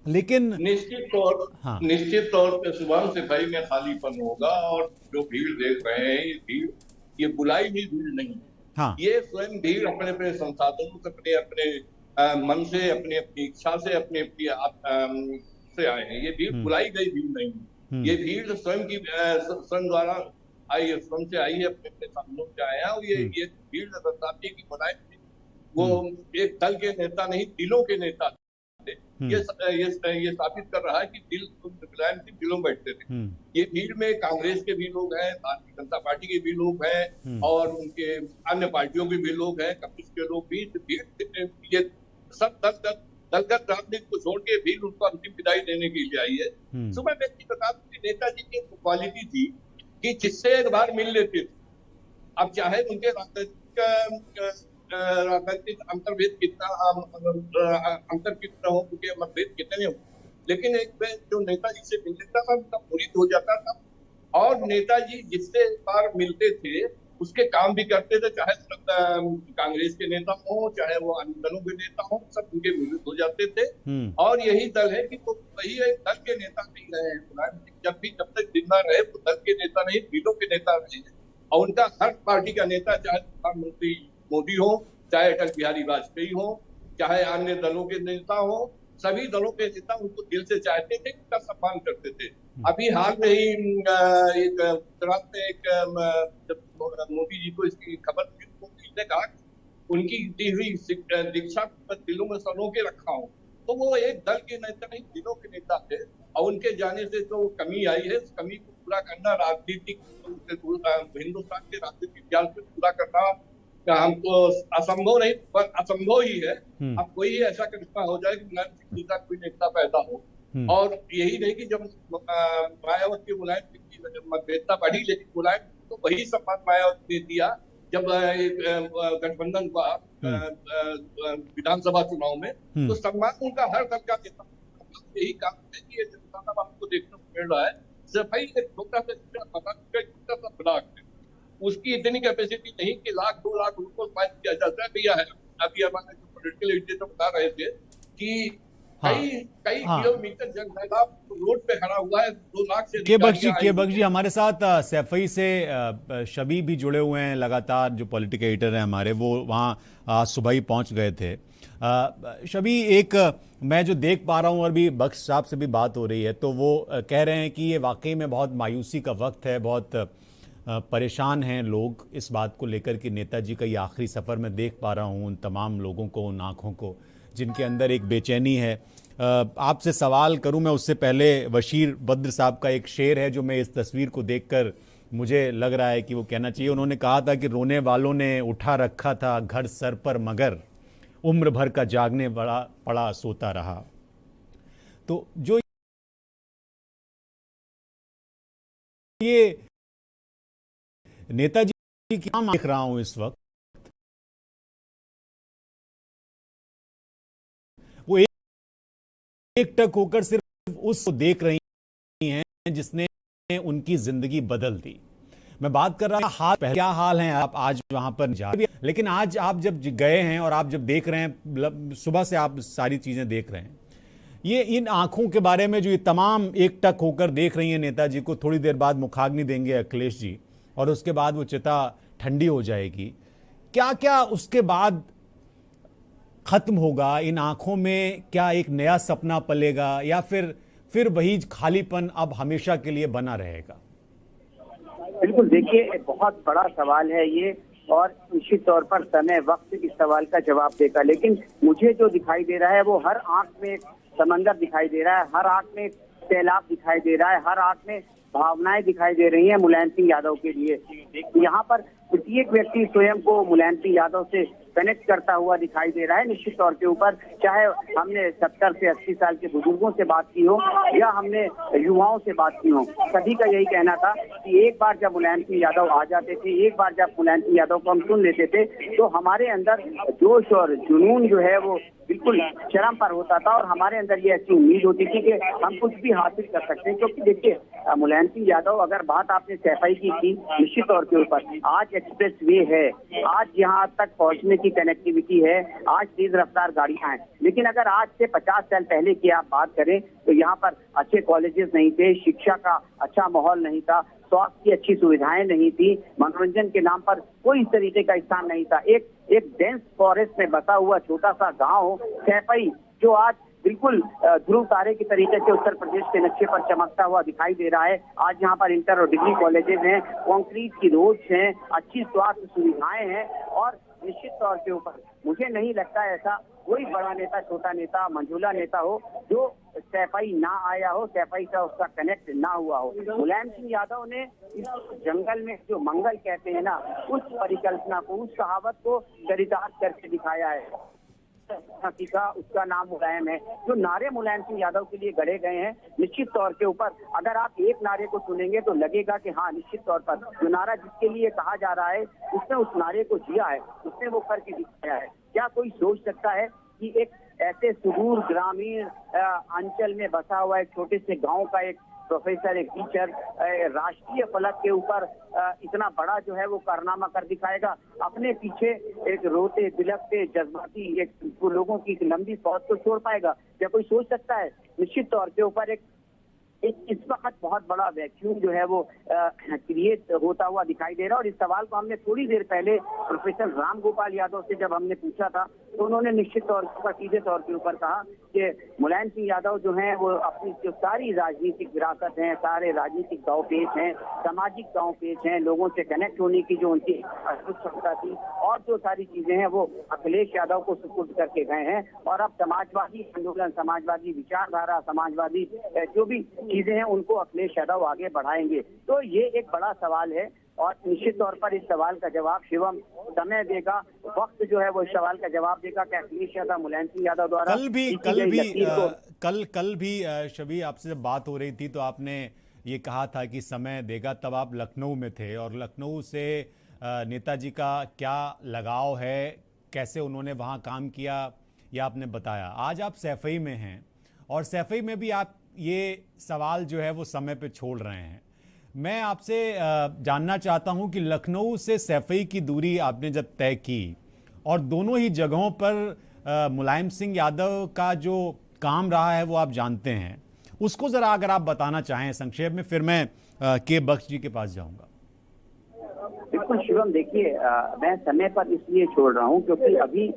लेकिन निश्चित तौर पे सुबह सैफई में खालीपन होगा। और जो भीड़ देख रहे हैं, ये भीड़, ये बुलाई हुई भीड़ नहीं है। हाँ। ये स्वयं भीड़ अपने अपने संसाधनों से, अपने मन से, अपनी इच्छा से, अपनी से आए हैं। ये भीड़ बुलाई गई भीड़ नहीं है। ये भीड़ स्वयं द्वारा आई है, स्वयं से आई है, अपने साधनों से आए हैं। और ये भीड़ बताती है कि मुलायम वो एक दल के नेता नहीं, दिलों के नेता थे। ये साबित कर रहा है कि मुलायम सिंह दिलों में बैठते थे। ये भीड़ में कांग्रेस के भी लोग हैं, भारतीय जनता पार्टी के भी लोग हैं, और उनके अन्य पार्टियों के भी लोग हैं, कम्युनिस्ट के लोग भी। भीड़ ये सब दलगत राजनीति को छोड़ के भीड़ उनको अंतिम विदाई देने के लिए आई है। सुबह व्यक्ति बता दूं कि नेताजी की एक क्वालिटी थी कि जिससे एक बार मिल लेते थे। अब चाहे उनके राजनीतिक अंतर्भेद कितना अंतर कितना हो, उनके मतभेद कितने हो, लेकिन एक जो नेताजी से मिल लेता था तब मुरीद हो जाता था। और नेताजी जिससे एक बार मिलते थे उसके काम भी करते थे, चाहे कांग्रेस के नेता हो, चाहे वो अन्य दलों के नेता हो, सब उनके मुरीद हो जाते थे। और यही दल है कि वो वही एक दल के नेता नहीं रहे हैं। जब तक जिंदा रहे वो दल के नेता नहीं, दिलों के नेता रहे हैं। और उनका हर पार्टी का नेता, चाहे प्रधानमंत्री मोदी हो, चाहे अटल बिहारी वाजपेयी हो, चाहे अन्य दलों के नेता हो, सभी दलों के नेता उनको दिल से चाहते थे, उनका सम्मान करते थे। अभी हाल में ही एक गुजरात में जब मोदी जी को इसकी खबर मिली, मोदी ने कहा उनकी दी हुई दीक्षा दिलों में सलो के रखा हो। तो वो एक दल के नेता नहीं, दिलों के नेता थे। और उनके जाने से जो कमी आई है, उस कमी को पूरा करना राजनीतिक, हिंदुस्तान के राजनीतिक जाल से पूरा करना हमको असंभव नहीं, पर असंभव ही है। अब कोई ऐसा करिश्मा हो जाए कि मुलायम सिंह जी का कोई नेता पैदा हो। और यही नहीं कि जब मायावती मुलायम सिंह की मतभेदता बढ़ी, लेकिन मुलायम तो वही सम्मान मायावती ने दिया जब गठबंधन हुआ विधानसभा चुनाव में, तो सम्मान उनका हर दल का देता। यही काम है कि ये जनता आपको देखने को मिल रहा है। सफाई एक छोटा सा ब्लॉक है, उसकी इतनी कैपेसिटी नहीं कि 1-2 लाख उनको फाइल किया जाता है। भैया है, अभी हमारे जो पॉलिटिकल एडिटर बता रहे थे कि कई किलोमीटर जन सैलाब रोड पे खड़ा हुआ है, 2 लाख से। के बख्श जी हमारे साथ सैफई से शबी भी जुड़े हुए हैं लगातार, जो पॉलिटिकल एडिटर हैं हमारे, वो वहाँ सुबह ही पहुँच गए थे। शबी, एक मैं जो देख पा रहा हूँ, और भी बख्श साहब से भी बात हो रही है, तो वो कह रहे हैं कि ये वाकई में बहुत मायूसी का वक्त है, बहुत परेशान हैं लोग इस बात को लेकर कि नेताजी का ये आखिरी सफ़र मैं देख पा रहा हूँ, उन तमाम लोगों को, उन आँखों को जिनके अंदर एक बेचैनी है। आपसे सवाल करूं मैं उससे पहले, बशीर बद्र साहब का एक शेर है जो मैं इस तस्वीर को देखकर मुझे लग रहा है कि वो कहना चाहिए। उन्होंने कहा था कि रोने वालों ने उठा रखा था घर सर पर, मगर उम्र भर का जागने बड़ा पड़ा सोता रहा। तो जो ये नेताजी की नाम देख रहा हूं इस वक्त, वो एकटक होकर सिर्फ उसको देख रही हैं जिसने उनकी जिंदगी बदल दी। मैं बात कर रहा हाल पहले क्या हाल है, आप आज वहां पर जा रहे हैं, लेकिन आज आप जब गए हैं और आप जब देख रहे हैं, सुबह से आप सारी चीजें देख रहे हैं, ये इन आंखों के बारे में जो ये तमाम एकटक होकर देख रही हैं नेताजी को, थोड़ी देर बाद मुखाग्नि देंगे अखिलेश जी और उसके बाद वो चिता ठंडी हो जाएगी, क्या क्या उसके बाद खत्म होगा? इन आंखों में क्या एक नया सपना पलेगा या फिर वही खालीपन अब हमेशा के लिए बना रहेगा? बिल्कुल, देखिए बहुत बड़ा सवाल है ये, और निश्चित तौर पर समय वक्त इस सवाल का जवाब देगा। लेकिन मुझे जो दिखाई दे रहा है वो हर आंख में समंदर दिखाई दे रहा है, हर आंख में सैलाब दिखाई दे रहा है, हर आंख में भावनाएं दिखाई दे रही हैं मुलायम सिंह यादव के लिए। यहाँ पर प्रत्येक व्यक्ति स्वयं को मुलायम सिंह यादव से कनेक्ट करता हुआ दिखाई दे रहा है। निश्चित तौर के ऊपर चाहे हमने 70 से 80 साल के बुजुर्गों से बात की हो या हमने युवाओं से बात की हो, सभी का यही कहना था कि एक बार जब मुलायम सिंह यादव आ जाते थे, एक बार जब मुलायम सिंह यादव को हम सुन लेते थे, तो हमारे अंदर जोश और जुनून जो है वो बिल्कुल चरम पर होता था और हमारे अंदर ये ऐसी उम्मीद होती थी कि हम कुछ भी हासिल कर सकते हैं। क्योंकि देखिए मुलायम सिंह यादव, अगर बात आपने सैफई की थी, निश्चित तौर के ऊपर आज एक्सप्रेस वे है, आज यहाँ तक पहुँचने की कनेक्टिविटी है, आज तेज रफ्तार गाड़ियां हैं। लेकिन अगर आज से 50 साल पहले की आप बात करें तो यहाँ पर अच्छे कॉलेजेस नहीं थे, शिक्षा का अच्छा माहौल नहीं था, स्वास्थ्य की अच्छी सुविधाएं नहीं थी, मनोरंजन के नाम पर कोई इस तरीके का स्थान नहीं था। एक डेंस फॉरेस्ट में बसा हुआ छोटा सा गांव सैफई, जो आज बिल्कुल ध्रुव तारे की तरीके से उत्तर प्रदेश के नक्शे पर चमकता हुआ दिखाई दे रहा है। आज यहाँ पर इंटर और डिग्री कॉलेजेस हैं, कंक्रीट की रोड्स हैं, अच्छी स्वास्थ्य सुविधाएं हैं और निश्चित तौर के ऊपर मुझे नहीं लगता ऐसा कोई बड़ा नेता, छोटा नेता, मंझोला नेता हो जो सैफई ना आया हो, सैफई से उसका कनेक्ट ना हुआ हो। मुलायम सिंह यादव ने इस जंगल में जो मंगल कहते हैं ना, उस परिकल्पना को, उस कहावत को चरितार्थ करके दिखाया है। का उसका नाम मुलायम है। जो नारे मुलायम सिंह यादव के लिए गढ़े गए हैं, निश्चित तौर के ऊपर अगर आप एक नारे को सुनेंगे तो लगेगा कि हाँ, निश्चित तौर पर जो नारा जिसके लिए कहा जा रहा है उसने उस नारे को जिया है, उसने वो करके दिखाया है। क्या कोई सोच सकता है कि एक ऐसे सुदूर ग्रामीण अंचल में बसा हुआ एक छोटे से गांव का एक प्रोफेसर, एक टीचर राष्ट्रीय फलक के ऊपर इतना बड़ा जो है वो कारनामा कर दिखाएगा? अपने पीछे एक रोते बिलखते जज्बाती एक लोगों की लंबी फौज को छोड़ पाएगा? क्या कोई सोच सकता है? निश्चित तौर के ऊपर एक इस वक्त बहुत बड़ा वैक्यूम जो है वो क्रिएट होता हुआ दिखाई दे रहा है। और इस सवाल को हमने थोड़ी देर पहले प्रोफेसर राम गोपाल यादव से जब हमने पूछा था तो उन्होंने निश्चित तौर पर सीधे तौर के ऊपर कहा कि मुलायम सिंह यादव जो हैं वो अपनी जो सारी राजनीतिक विरासत हैं, सारे राजनीतिक दांव पेच हैं, सामाजिक दांव पेच हैं, लोगों से कनेक्ट होने की जो उनकी अद्भुत क्षमता थी और जो सारी चीजें हैं वो अखिलेश यादव को सुपुर्द करके गए हैं। और अब समाजवादी आंदोलन, समाजवादी विचारधारा, समाजवादी जो भी चीजें हैं उनको अखिलेश यादव आगे बढ़ाएंगे। तो ये एक बड़ा सवाल है और निश्चित तौर पर इस सवाल का जवाब शिवम समय देगा, वक्त जो है वो इस सवाल का जवाब देगा कि अखिलेश यादव मुलायम सिंह यादव द्वारा कल भी शबी आपसे जब बात हो रही थी तो आपने ये कहा था कि समय देगा, तब आप लखनऊ में थे और लखनऊ से नेताजी का क्या लगाव है, कैसे उन्होंने वहाँ काम किया, ये आपने बताया। आज आप सैफई में हैं और सैफई में भी आप ये सवाल जो है वो समय पे छोड़ रहे हैं। मैं आपसे जानना चाहता हूं कि लखनऊ से सैफई की दूरी आपने जब तय की और दोनों ही जगहों पर मुलायम सिंह यादव का जो काम रहा है वो आप जानते हैं, उसको ज़रा अगर आप बताना चाहें संक्षेप में, फिर मैं के बख्श जी के पास जाऊंगा। बिल्कुल शिवम, देखिए मैं समय पर इसलिए छोड़ रहा हूं क्योंकि अभी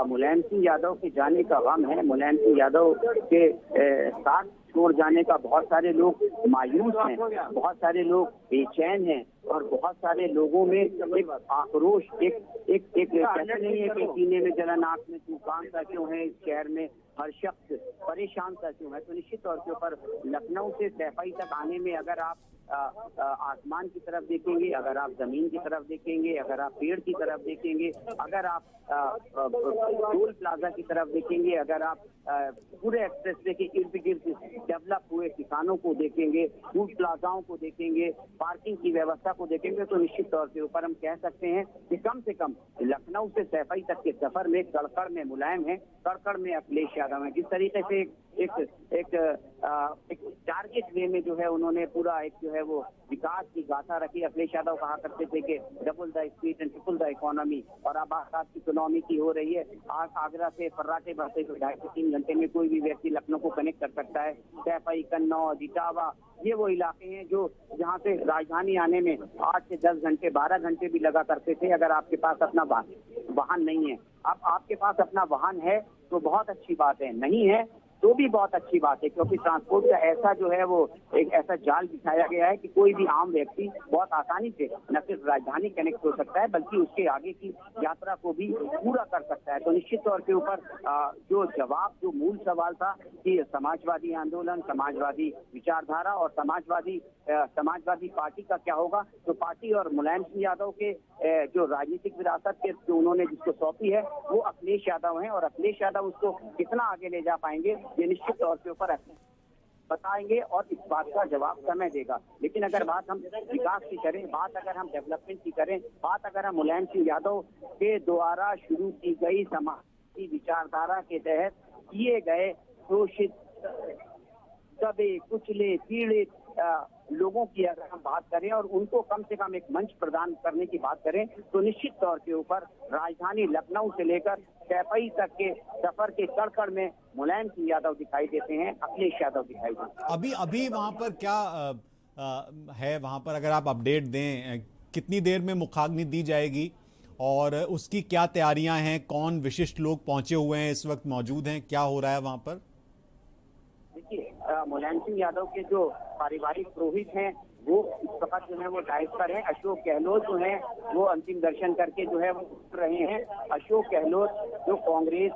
मुलायम सिंह यादव के जाने का गम है। मुलायम सिंह यादव के साथ छोड़ जाने का बहुत सारे लोग मायूस हैं, बहुत सारे लोग बेचैन हैं और बहुत सारे लोगों में एक आक्रोश, एक कहते नहीं है कि सीने में जलन, आंख में तूफान सा क्यों है, इस शहर में हर शख्स परेशान सा क्यों है। तो निश्चित तौर के ऊपर लखनऊ से सैफई तक आने में अगर आप आसमान की तरफ देखेंगे, अगर आप जमीन की तरफ देखेंगे, अगर आप पेड़ की तरफ देखेंगे, अगर आप टोल प्लाजा की तरफ देखेंगे, अगर आप पूरे एक्सप्रेसवे के इर्द गिर्द डेवलप हुए किसानों को देखेंगे, फूड प्लाजाओं को देखेंगे, पार्किंग की व्यवस्था को देखेंगे, तो निश्चित तौर के ऊपर हम कह सकते हैं कि कम से कम लखनऊ से सैफई तक के सफर में कड़कड़ में मुलायम है, कड़कड़ में अखिलेश यादव है। जिस तरीके से एक टारगेट वे में जो है उन्होंने पूरा एक जो है वो विकास की गाथा रखी। अखिलेश यादव कहा करते थे कि double the speed and triple the economy, और अब बात इकोनॉमी की हो रही है। आज आगरा से फर्राटे बढ़ते तो 2.5 से 3 घंटे में कोई भी व्यक्ति लखनऊ को कनेक्ट कर सकता है। सैफई, कन्नौज, इटावा, ये वो इलाके हैं जो जहाँ से राजधानी आने में 8 से 10 घंटे 12 घंटे भी लगा करते थे अगर आपके पास अपना वाहन नहीं है। अब आपके पास अपना वाहन है तो बहुत अच्छी बात है, नहीं है तो भी बहुत अच्छी बात है, क्योंकि ट्रांसपोर्ट का ऐसा जो है वो एक ऐसा जाल बिछाया गया है कि कोई भी आम व्यक्ति बहुत आसानी से न सिर्फ राजधानी कनेक्ट हो सकता है बल्कि उसके आगे की यात्रा को भी पूरा कर सकता है। तो निश्चित तौर के ऊपर जो मूल सवाल था कि समाजवादी आंदोलन, समाजवादी विचारधारा और समाजवादी पार्टी का क्या होगा, तो पार्टी और मुलायम सिंह यादव के जो राजनीतिक विरासत के जो उन्होंने जिसको सौंपी है वो अखिलेश यादव हैं, और अखिलेश यादव उसको कितना आगे ले जा पाएंगे ये निश्चित तौर के ऊपर बताएंगे और इस बात का जवाब समय देगा। लेकिन अगर बात हम विकास की करें, बात अगर हम डेवलपमेंट की करें, बात अगर हम मुलायम सिंह यादव के द्वारा शुरू की गई समाजवादी विचारधारा के तहत किए गए शोषित, दबे, कुचले, पीड़ित लोगों की अगर हम बात करें और उनको कम से कम एक मंच प्रदान करने की बात करें, तो निश्चित तौर के ऊपर राजधानी लखनऊ से लेकर सैफई तक के सफर के कड़कड़ में मुलायम सिंह यादव दिखाई देते हैं, अखिलेश यादव दिखाई देते हैं। अभी वहां पर क्या है, वहां पर अगर आप अपडेट दें, कितनी देर में मुखाग्नि दी जाएगी और उसकी क्या तैयारियां हैं, कौन विशिष्ट लोग पहुंचे हुए हैं, इस वक्त मौजूद हैं, क्या हो रहा है वहां पर? देखिए, मुलायम सिंह यादव के जो पारिवारिक पुरोहित हैं वो इस वक्त जो है वो डाइट पर है। अशोक गहलोत जो है वो अंतिम दर्शन करके जो है वो उठ रहे हैं। अशोक गहलोत जो कांग्रेस,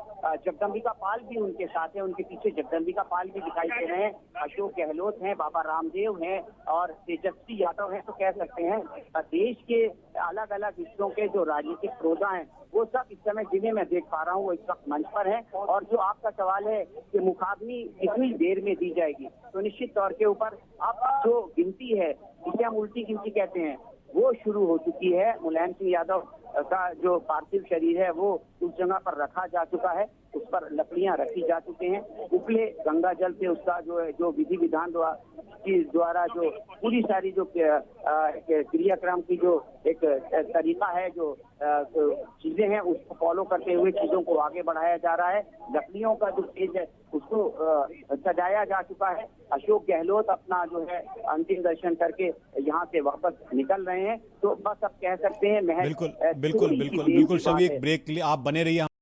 जगदम्बिका पाल भी उनके साथ है, उनके पीछे जगदम्बिका पाल भी दिखाई दे रहे हैं। अशोक गहलोत हैं, बाबा रामदेव हैं और तेजस्वी यादव हैं। तो कह सकते हैं देश के अलग अलग हिस्सों के जो राजनीतिक प्रोजा हैं वो सब इस समय जिन्हें मैं देख पा रहा हूँ वो इस वक्त मंच पर है। और जो आपका सवाल है कि मुखाग्नि कितनी देर में दी जाएगी, तो निश्चित तौर के ऊपर अब जो गिनती है जिसे हम उल्टी गिनती कहते हैं वो शुरू हो चुकी है। मुलायम सिंह यादव का जो पार्थिव शरीर है वो उस जगह पर रखा जा चुका है, उस पर लकड़ियां रखी जा चुके हैं। उपले गंगा जल से उसका जो विधि विधान द्वारा जो पूरी सारी जो क्रियाक्रम की जो एक तरीका है, जो चीजें हैं उसको फॉलो करते हुए चीजों को आगे बढ़ाया जा रहा है। लकड़ियों का जो स्टेज है उसको सजाया जा चुका है। अशोक गहलोत अपना जो है अंतिम दर्शन करके यहाँ से वापस निकल रहे हैं। तो बस अब कह सकते हैं बिल्कुल शबीर, एक ब्रेक के लिए आप बने रहिए।